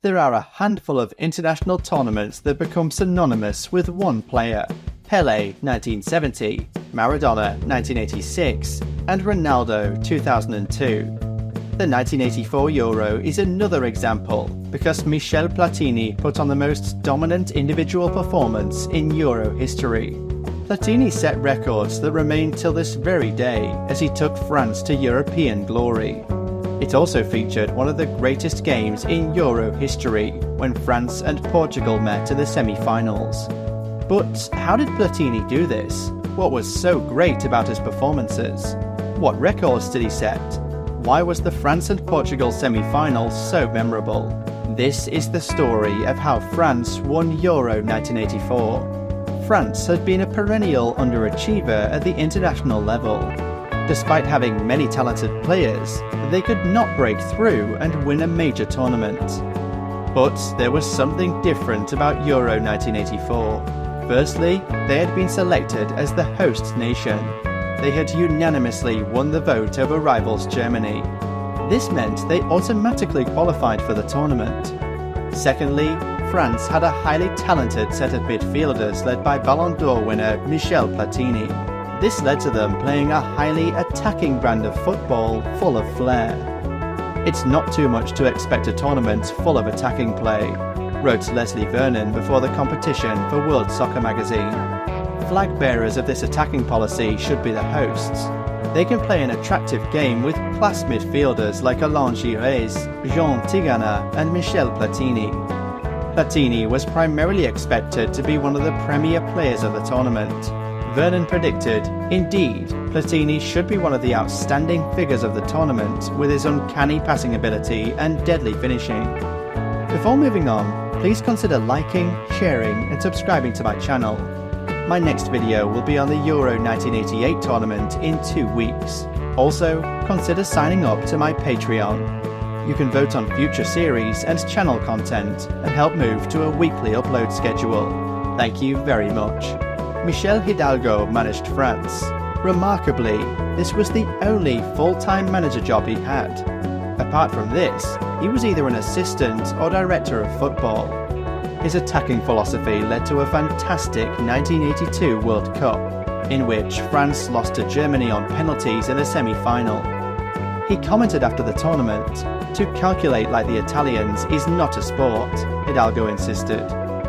There are a handful of international tournaments that become synonymous with one player: Pelé 1970, Maradona 1986, and Ronaldo 2002. The 1984 Euro is another example because Michel Platini put on the most dominant individual performance in Euro history. Platini set records that remain till this very day as he took France to European glory. It also featured one of the greatest games in Euro history when France and Portugal met in the semi-finals. But how did Platini do this? What was so great about his performances? What records did he set? Why was the France and Portugal semi-final so memorable? This is the story of how France won Euro 1984. France had been a perennial underachiever at the international level. Despite having many talented players, they could not break through and win a major tournament. But there was something different about Euro 1984. Firstly, they had been selected as the host nation. They had unanimously won the vote over rivals Germany. This meant they automatically qualified for the tournament. Secondly, France had a highly talented set of midfielders led by Ballon d'Or winner Michel Platini. This led to them playing a highly attacking brand of football full of flair. "It's not too much to expect a tournament full of attacking play," wrote Leslie Vernon before the competition for World Soccer magazine. "Flag bearers of this attacking policy should be the hosts. They can play an attractive game with class midfielders like Alain Giresse, Jean Tigana and Michel Platini." Platini was primarily expected to be one of the premier players of the tournament. Vernon predicted, indeed, Platini should be one of the outstanding figures of the tournament with his uncanny passing ability and deadly finishing. Before moving on, please consider liking, sharing and subscribing to my channel. My next video will be on the Euro 1988 tournament in 2 weeks. Also, consider signing up to my Patreon. You can vote on future series and channel content and help move to a weekly upload schedule. Thank you very much. Michel Hidalgo managed France. Remarkably, this was the only full-time manager job he had. Apart from this, he was either an assistant or director of football. His attacking philosophy led to a fantastic 1982 World Cup, in which France lost to Germany on penalties in the semi-final. He commented after the tournament, "To calculate like the Italians is not a sport," Hidalgo insisted.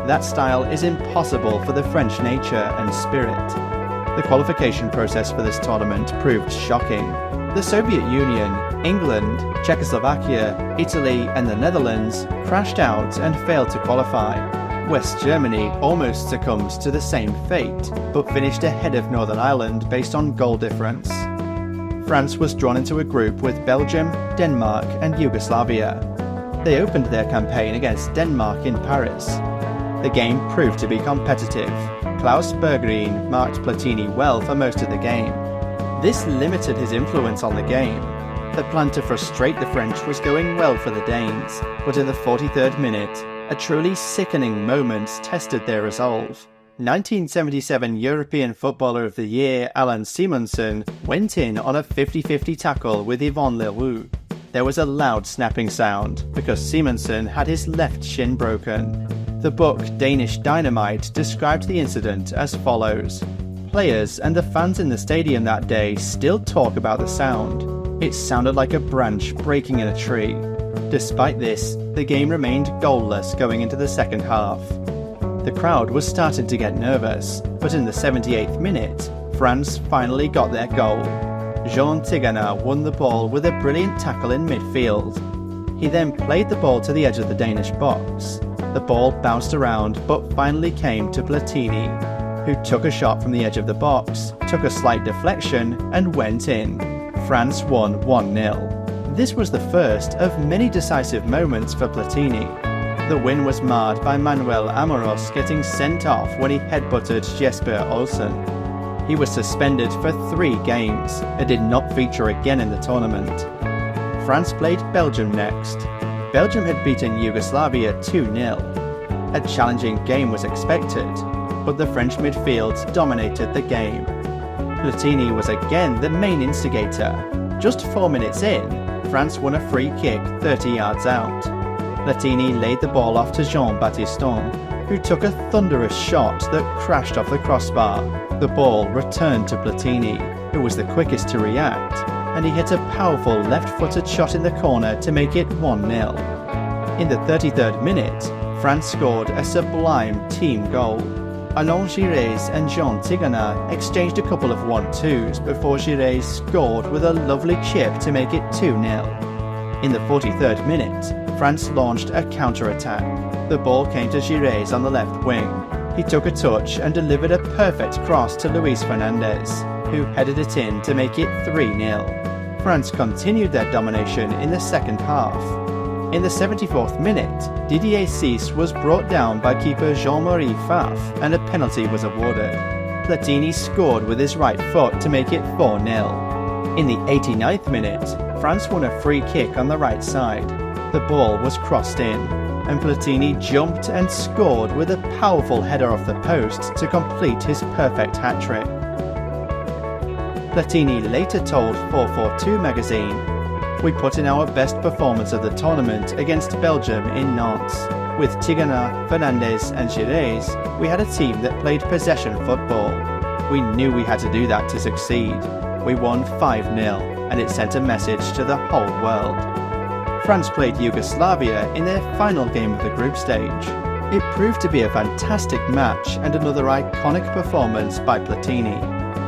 "That style is impossible for the French nature and spirit." The qualification process for this tournament proved shocking. The Soviet Union, England, Czechoslovakia, Italy and the Netherlands crashed out and failed to qualify. West Germany almost succumbed to the same fate, but finished ahead of Northern Ireland based on goal difference. France was drawn into a group with Belgium, Denmark and Yugoslavia. They opened their campaign against Denmark in Paris. The game proved to be competitive. Klaus Bergerine marked Platini well for most of the game. This limited his influence on the game. The plan to frustrate the French was going well for the Danes, but in the 43rd minute, a truly sickening moment tested their resolve. 1977 European Footballer of the Year Alan Simonsen went in on a 50-50 tackle with Yvon Leroux. There was a loud snapping sound because Simonsen had his left shin broken. The book Danish Dynamite described the incident as follows: "Players and the fans in the stadium that day still talk about the sound. It sounded like a branch breaking in a tree." Despite this, the game remained goalless going into the second half. The crowd was starting to get nervous, but in the 78th minute, France finally got their goal. Jean Tigana won the ball with a brilliant tackle in midfield. He then played the ball to the edge of the Danish box. The ball bounced around but finally came to Platini, who took a shot from the edge of the box, took a slight deflection and went in. France won 1-0. This was the first of many decisive moments for Platini. The win was marred by Manuel Amoros getting sent off when he headbutted Jesper Olsen. He was suspended for 3 games and did not feature again in the tournament. France played Belgium next. Belgium had beaten Yugoslavia 2-0. A challenging game was expected, but the French midfield dominated the game. Platini was again the main instigator. Just 4 minutes in, France won a free kick 30 yards out. Platini laid the ball off to Jean-Baptiste, who took a thunderous shot that crashed off the crossbar. The ball returned to Platini, who was the quickest to react, and he hit a powerful left-footed shot in the corner to make it 1-0. In the 33rd minute, France scored a sublime team goal. Alain Giresse and Jean Tigana exchanged a couple of 1-2s before Giresse scored with a lovely chip to make it 2-0. In the 43rd minute, France launched a counter-attack. The ball came to Giresse on the left wing. He took a touch and delivered a perfect cross to Luis Fernandez, who headed it in to make it 3-0. France continued their domination in the second half. In the 74th minute, Didier Cisse was brought down by keeper Jean-Marie Pfaff and a penalty was awarded. Platini scored with his right foot to make it 4-0. In the 89th minute, France won a free kick on the right side. The ball was crossed in, and Platini jumped and scored with a powerful header off the post to complete his perfect hat-trick. Platini later told 442 magazine, "We put in our best performance of the tournament against Belgium in Nantes. With Tigana, Fernandez and Giresse, we had a team that played possession football. We knew we had to do that to succeed. We won 5-0, and it sent a message to the whole world." France played Yugoslavia in their final game of the group stage. It proved to be a fantastic match and another iconic performance by Platini.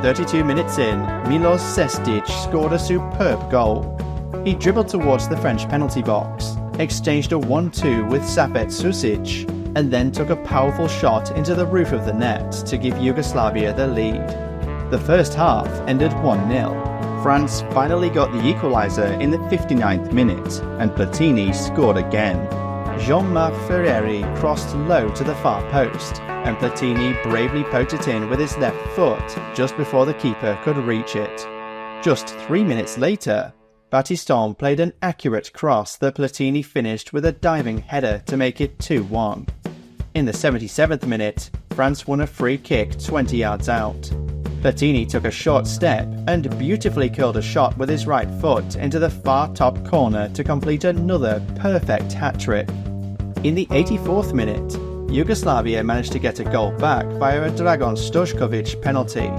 32 minutes in, Milos Sestic scored a superb goal. He dribbled towards the French penalty box, exchanged a 1-2 with Safet Susic, and then took a powerful shot into the roof of the net to give Yugoslavia the lead. The first half ended 1-0. France finally got the equaliser in the 59th minute, and Platini scored again. Jean-Marc Ferreri crossed low to the far post, and Platini bravely poked it in with his left foot just before the keeper could reach it. Just 3 minutes later, Battiston played an accurate cross that Platini finished with a diving header to make it 2-1. In the 77th minute, France won a free kick 20 yards out. Platini took a short step and beautifully curled a shot with his right foot into the far top corner to complete another perfect hat-trick. In the 84th minute, Yugoslavia managed to get a goal back via a Dragan Stojkovic penalty.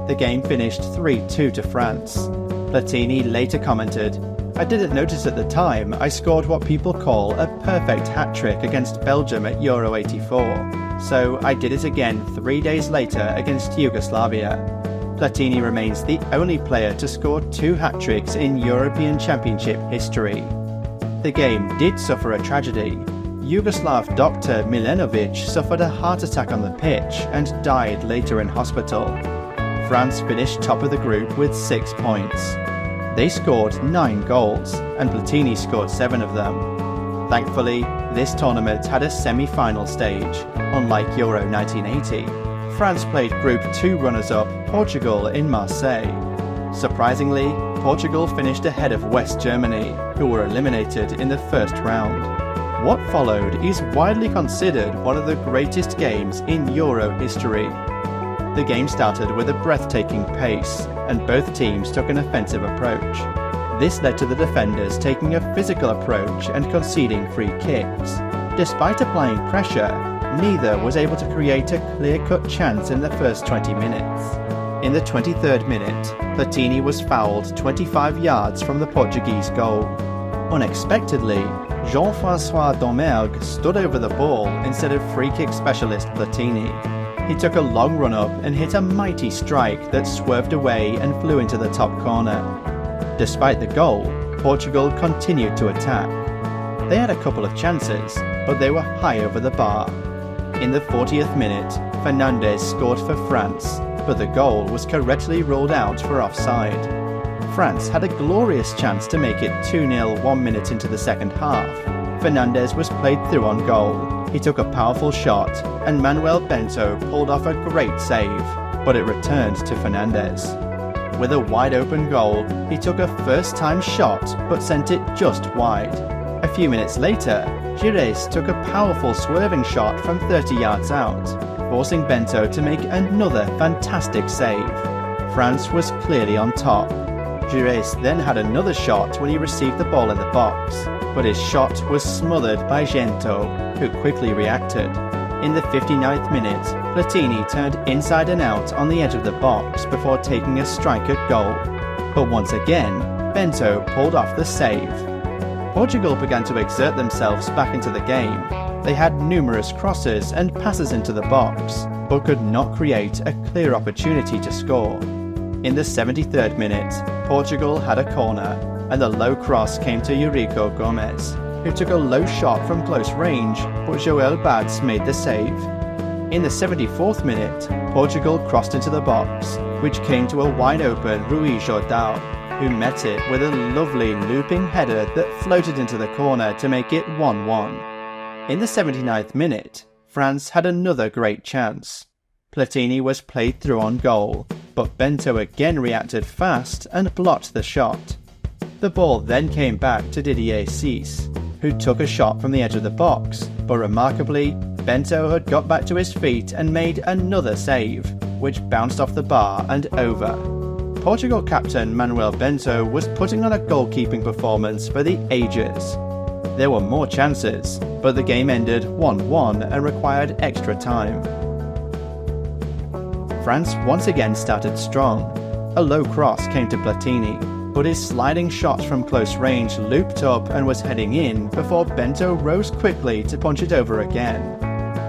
The game finished 3-2 to France. Platini later commented, "I didn't notice at the time I scored what people call a perfect hat-trick against Belgium at Euro 84, so I did it again 3 days later against Yugoslavia." Platini remains the only player to score 2 hat-tricks in European Championship history. The game did suffer a tragedy. Yugoslav doctor Milenovic suffered a heart attack on the pitch and died later in hospital. France finished top of the group with 6 points. They scored 9 goals, and Platini scored 7 of them. Thankfully, this tournament had a semi-final stage, unlike Euro 1980. France played Group 2 runners-up Portugal in Marseille. Surprisingly, Portugal finished ahead of West Germany, who were eliminated in the first round. What followed is widely considered one of the greatest games in Euro history. The game started with a breathtaking pace, and both teams took an offensive approach. This led to the defenders taking a physical approach and conceding free kicks. Despite applying pressure, neither was able to create a clear-cut chance in the first 20 minutes. In the 23rd minute, Platini was fouled 25 yards from the Portuguese goal. Unexpectedly, Jean-François Domergue stood over the ball instead of free-kick specialist Platini. He took a long run-up and hit a mighty strike that swerved away and flew into the top corner. Despite the goal, Portugal continued to attack. They had a couple of chances, but they were high over the bar. In the 40th minute, Fernandez scored for France, but the goal was correctly ruled out for offside. France had a glorious chance to make it 2-0 1 minute into the second half. Fernandez was played through on goal. He took a powerful shot, and Manuel Bento pulled off a great save, but it returned to Fernandez. With a wide-open goal, he took a first-time shot but sent it just wide. A few minutes later, Giresse took a powerful swerving shot from 30 yards out, forcing Bento to make another fantastic save. France was clearly on top. Gires then had another shot when he received the ball in the box, but his shot was smothered by Gento, who quickly reacted. In the 59th minute, Platini turned inside and out on the edge of the box before taking a strike at goal. But once again, Bento pulled off the save. Portugal began to exert themselves back into the game. They had numerous crosses and passes into the box, but could not create a clear opportunity to score. In the 73rd minute, Portugal had a corner, and the low cross came to Eurico Gomes, who took a low shot from close range, but Joel Bads made the save. In the 74th minute, Portugal crossed into the box, which came to a wide-open Rui Jordão, who met it with a lovely looping header that floated into the corner to make it 1-1. In the 79th minute, France had another great chance. Platini was played through on goal, but Bento again reacted fast and blocked the shot. The ball then came back to Didier Sis, who took a shot from the edge of the box, but remarkably, Bento had got back to his feet and made another save, which bounced off the bar and over. Portugal captain Manuel Bento was putting on a goalkeeping performance for the ages. There were more chances, but the game ended 1-1 and required extra time. France once again started strong. A low cross came to Platini, but his sliding shot from close range looped up and was heading in before Bento rose quickly to punch it over again.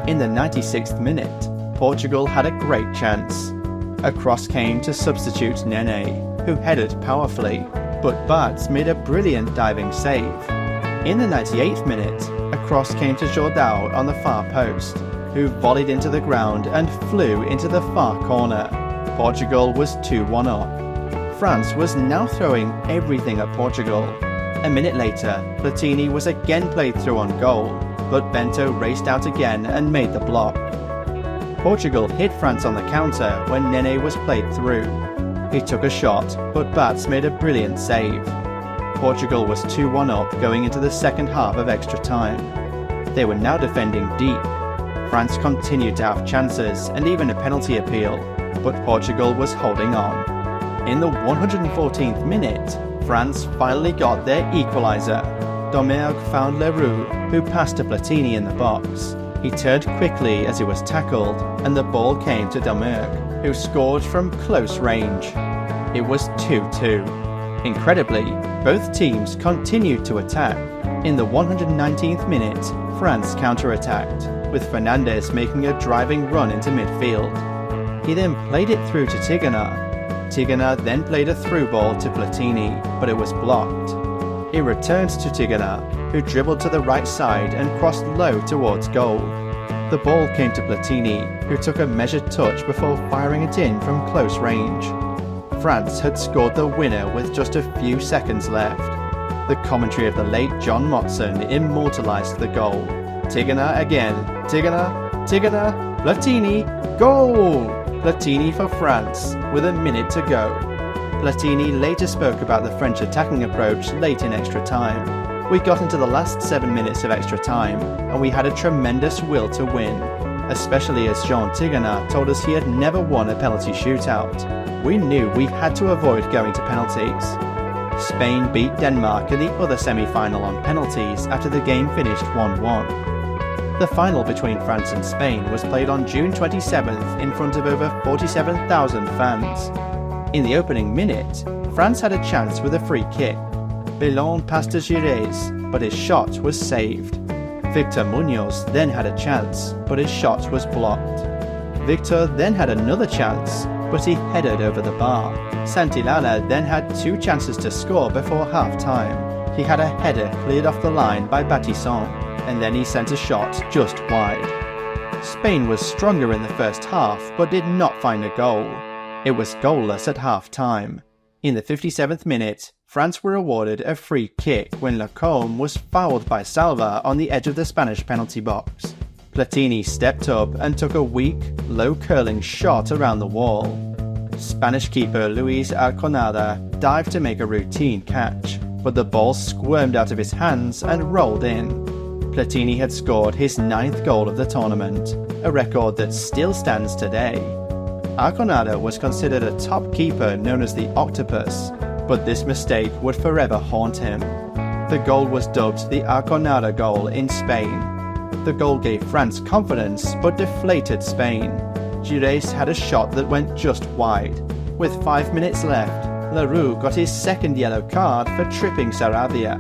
In the 96th minute, Portugal had a great chance. A cross came to substitute Nene, who headed powerfully, but Bads made a brilliant diving save. In the 98th minute, a cross came to Jordão on the far post, who volleyed into the ground and flew into the far corner. Portugal was 2-1 up. France was now throwing everything at Portugal. A minute later, Platini was again played through on goal, but Bento raced out again and made the block. Portugal hit France on the counter when Nene was played through. He took a shot, but Bads made a brilliant save. Portugal was 2-1 up going into the second half of extra time. They were now defending deep. France continued to have chances and even a penalty appeal, but Portugal was holding on. In the 114th minute, France finally got their equaliser. Domergue found Leroux, who passed to Platini in the box. He turned quickly as he was tackled, and the ball came to Domergue, who scored from close range. It was 2-2. Incredibly, both teams continued to attack. In the 119th minute, France counter-attacked, with Fernandes making a driving run into midfield. He then played it through to Tigana. Tigana then played a through ball to Platini, but it was blocked. It returned to Tigana, who dribbled to the right side and crossed low towards goal. The ball came to Platini, who took a measured touch before firing it in from close range. France had scored the winner with just a few seconds left. The commentary of the late John Motson immortalised the goal. Tigana again, Tigana, Tigana, Platini, goal! Platini for France, with a minute to go. Platini later spoke about the French attacking approach late in extra time. We got into the last 7 minutes of extra time, and we had a tremendous will to win, especially as Jean Tigana told us he had never won a penalty shootout. We knew we had to avoid going to penalties. Spain beat Denmark in the other semi-final on penalties after the game finished 1-1. The final between France and Spain was played on June 27th in front of over 47,000 fans. In the opening minute, France had a chance with a free kick. Bellon passed to Gires, but his shot was saved. Victor Munoz then had a chance, but his shot was blocked. Victor then had another chance, but he headed over the bar. Santillana then had 2 chances to score before half-time. He had a header cleared off the line by Baptisson, and then he sent a shot just wide. Spain was stronger in the first half, but did not find a goal. It was goalless at half-time. In the 57th minute, France were awarded a free kick when Lacombe was fouled by Salva on the edge of the Spanish penalty box. Platini stepped up and took a weak, low-curling shot around the wall. Spanish keeper Luis Arconada dived to make a routine catch, but the ball squirmed out of his hands and rolled in. Platini had scored his 9th goal of the tournament, a record that still stands today. Arconada was considered a top keeper known as the Octopus. but this mistake would forever haunt him. The goal was dubbed the Arconada goal in Spain. The goal gave France confidence but deflated Spain. Gires had a shot that went just wide. With 5 minutes left, Leroux got his second yellow card for tripping Sarabia.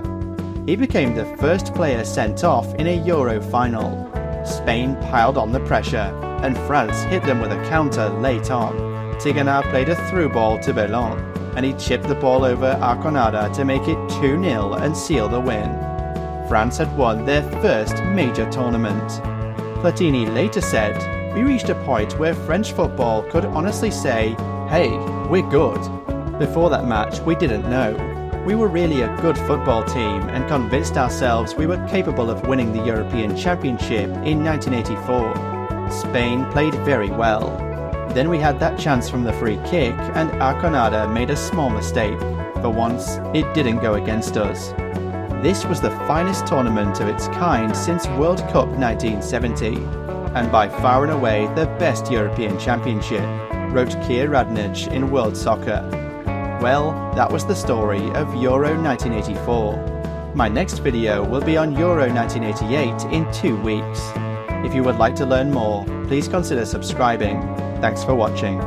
He became the first player sent off in a Euro final. Spain piled on the pressure, and France hit them with a counter late on. Tigana played a through ball to Bellon, and he chipped the ball over Arconada to make it 2-0 and seal the win. France had won their first major tournament. Platini later said, "We reached a point where French football could honestly say, 'Hey, we're good.' Before that match, we didn't know. We were really a good football team and convinced ourselves we were capable of winning the European Championship in 1984. Spain played very well. Then we had that chance from the free kick and Arconada made a small mistake. For once, it didn't go against us. This was the finest tournament of its kind since World Cup 1970, and by far and away the best European Championship," wrote Keir Radnich in World Soccer. Well, that was the story of Euro 1984. My next video will be on Euro 1988 in 2 weeks. If you would like to learn more, please consider subscribing. Thanks for watching.